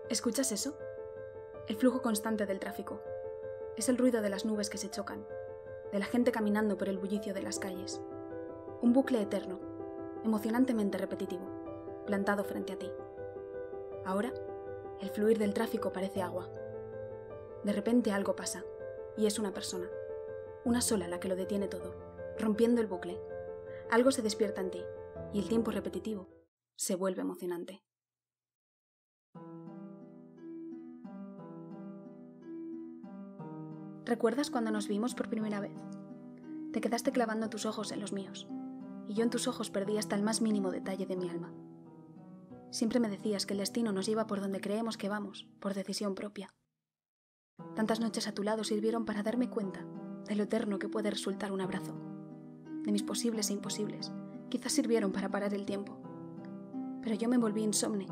¿Escuchas eso? El flujo constante del tráfico. Es el ruido de las nubes que se chocan, de la gente caminando por el bullicio de las calles. Un bucle eterno, emocionantemente repetitivo, plantado frente a ti. Ahora, el fluir del tráfico parece agua. De repente algo pasa, y es una persona, una sola la que lo detiene todo, rompiendo el bucle. Algo se despierta en ti, y el tiempo repetitivo se vuelve emocionante. ¿Recuerdas cuando nos vimos por primera vez? Te quedaste clavando tus ojos en los míos, y yo en tus ojos perdí hasta el más mínimo detalle de mi alma. Siempre me decías que el destino nos lleva por donde creemos que vamos, por decisión propia. Tantas noches a tu lado sirvieron para darme cuenta de lo eterno que puede resultar un abrazo, de mis posibles e imposibles. Quizás sirvieron para parar el tiempo. Pero yo me volví insomne,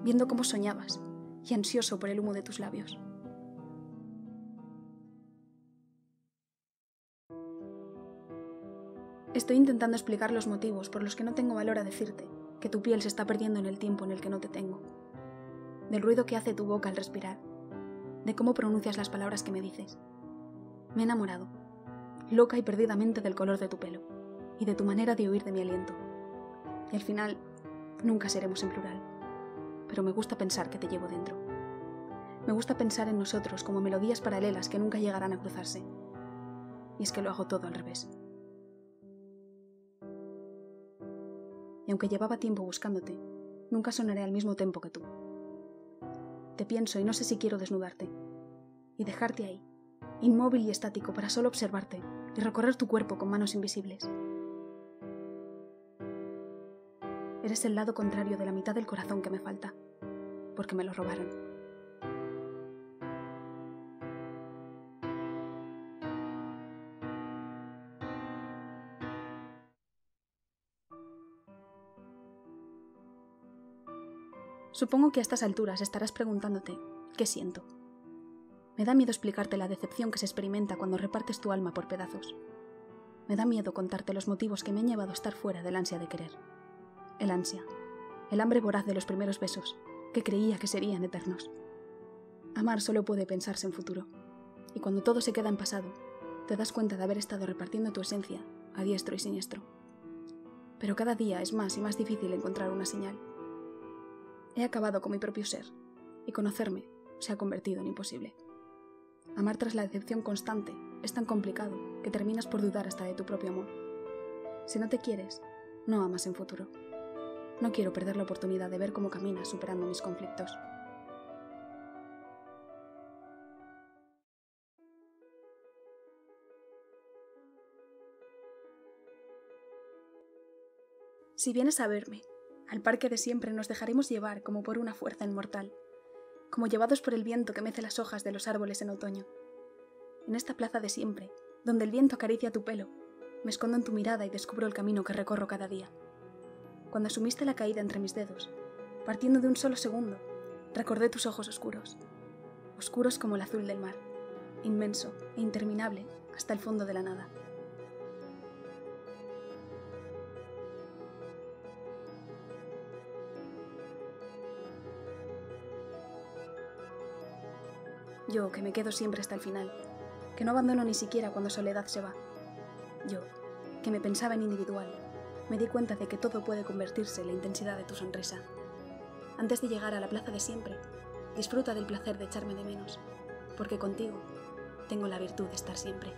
viendo cómo soñabas, y ansioso por el humo de tus labios. Estoy intentando explicar los motivos por los que no tengo valor a decirte que tu piel se está perdiendo en el tiempo en el que no te tengo, del ruido que hace tu boca al respirar, de cómo pronuncias las palabras que me dices. Me he enamorado, loca y perdidamente del color de tu pelo y de tu manera de huir de mi aliento. Y al final, nunca seremos en plural, pero me gusta pensar que te llevo dentro. Me gusta pensar en nosotros como melodías paralelas que nunca llegarán a cruzarse. Y es que lo hago todo al revés. Y aunque llevaba tiempo buscándote, nunca sonaré al mismo tempo que tú. Te pienso y no sé si quiero desnudarte, y dejarte ahí, inmóvil y estático para solo observarte y recorrer tu cuerpo con manos invisibles. Eres el lado contrario de la mitad del corazón que me falta, porque me lo robaron. Supongo que a estas alturas estarás preguntándote, ¿qué siento? Me da miedo explicarte la decepción que se experimenta cuando repartes tu alma por pedazos. Me da miedo contarte los motivos que me han llevado a estar fuera del ansia de querer. El ansia, el hambre voraz de los primeros besos, que creía que serían eternos. Amar solo puede pensarse en futuro, y cuando todo se queda en pasado, te das cuenta de haber estado repartiendo tu esencia a diestro y siniestro. Pero cada día es más y más difícil encontrar una señal. He acabado con mi propio ser, y conocerme se ha convertido en imposible. Amar tras la decepción constante es tan complicado que terminas por dudar hasta de tu propio amor. Si no te quieres, no amas en futuro. No quiero perder la oportunidad de ver cómo caminas superando mis conflictos. Si vienes a verme, al parque de siempre nos dejaremos llevar como por una fuerza inmortal, como llevados por el viento que mece las hojas de los árboles en otoño. En esta plaza de siempre, donde el viento acaricia tu pelo, me escondo en tu mirada y descubro el camino que recorro cada día. Cuando asumiste la caída entre mis dedos, partiendo de un solo segundo, recordé tus ojos oscuros, oscuros como el azul del mar, inmenso e interminable hasta el fondo de la nada. Yo, que me quedo siempre hasta el final, que no abandono ni siquiera cuando soledad se va. Yo, que me pensaba en individual, me di cuenta de que todo puede convertirse en la intensidad de tu sonrisa. Antes de llegar a la plaza de siempre, disfruta del placer de echarme de menos, porque contigo tengo la virtud de estar siempre.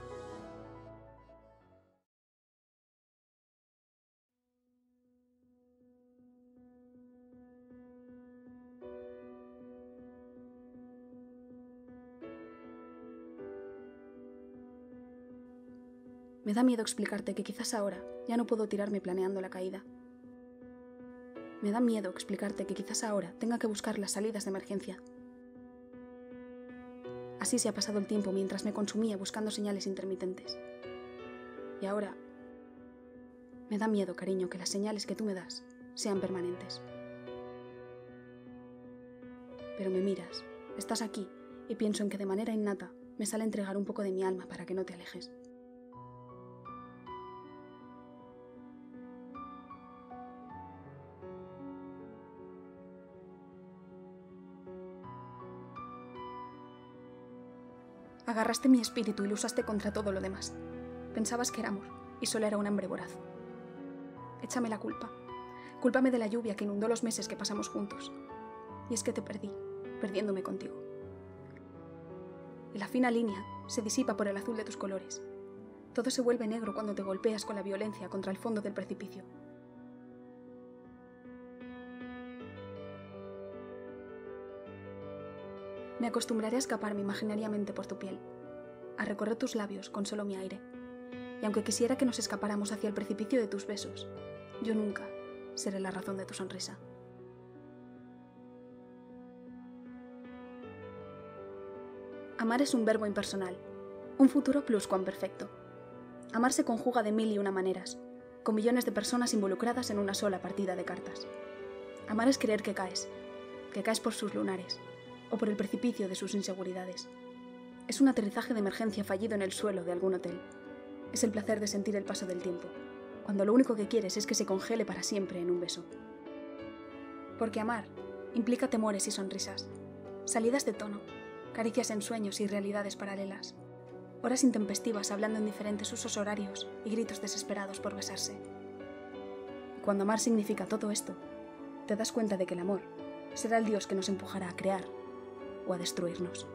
Me da miedo explicarte que quizás ahora ya no puedo tirarme planeando la caída. Me da miedo explicarte que quizás ahora tenga que buscar las salidas de emergencia. Así se ha pasado el tiempo mientras me consumía buscando señales intermitentes. Y ahora me da miedo, cariño, que las señales que tú me das sean permanentes. Pero me miras, estás aquí, y pienso en que de manera innata me sale entregar un poco de mi alma para que no te alejes. Agarraste mi espíritu y lo usaste contra todo lo demás. Pensabas que era amor, y solo era un hambre voraz. Échame la culpa. Cúlpame de la lluvia que inundó los meses que pasamos juntos. Y es que te perdí, perdiéndome contigo. Y la fina línea se disipa por el azul de tus colores. Todo se vuelve negro cuando te golpeas con la violencia contra el fondo del precipicio. Me acostumbraré a escaparme imaginariamente por tu piel, a recorrer tus labios con solo mi aire. Y aunque quisiera que nos escapáramos hacia el precipicio de tus besos, yo nunca seré la razón de tu sonrisa. Amar es un verbo impersonal, un futuro pluscuamperfecto. Amar se conjuga de 1001 maneras, con millones de personas involucradas en una sola partida de cartas. Amar es creer que caes por sus lunares, o por el precipicio de sus inseguridades. Es un aterrizaje de emergencia fallido en el suelo de algún hotel. Es el placer de sentir el paso del tiempo, cuando lo único que quieres es que se congele para siempre en un beso. Porque amar implica temores y sonrisas, salidas de tono, caricias en sueños y realidades paralelas, horas intempestivas hablando en diferentes usos horarios y gritos desesperados por besarse. Y cuando amar significa todo esto, te das cuenta de que el amor será el Dios que nos empujará a crear o a destruirnos.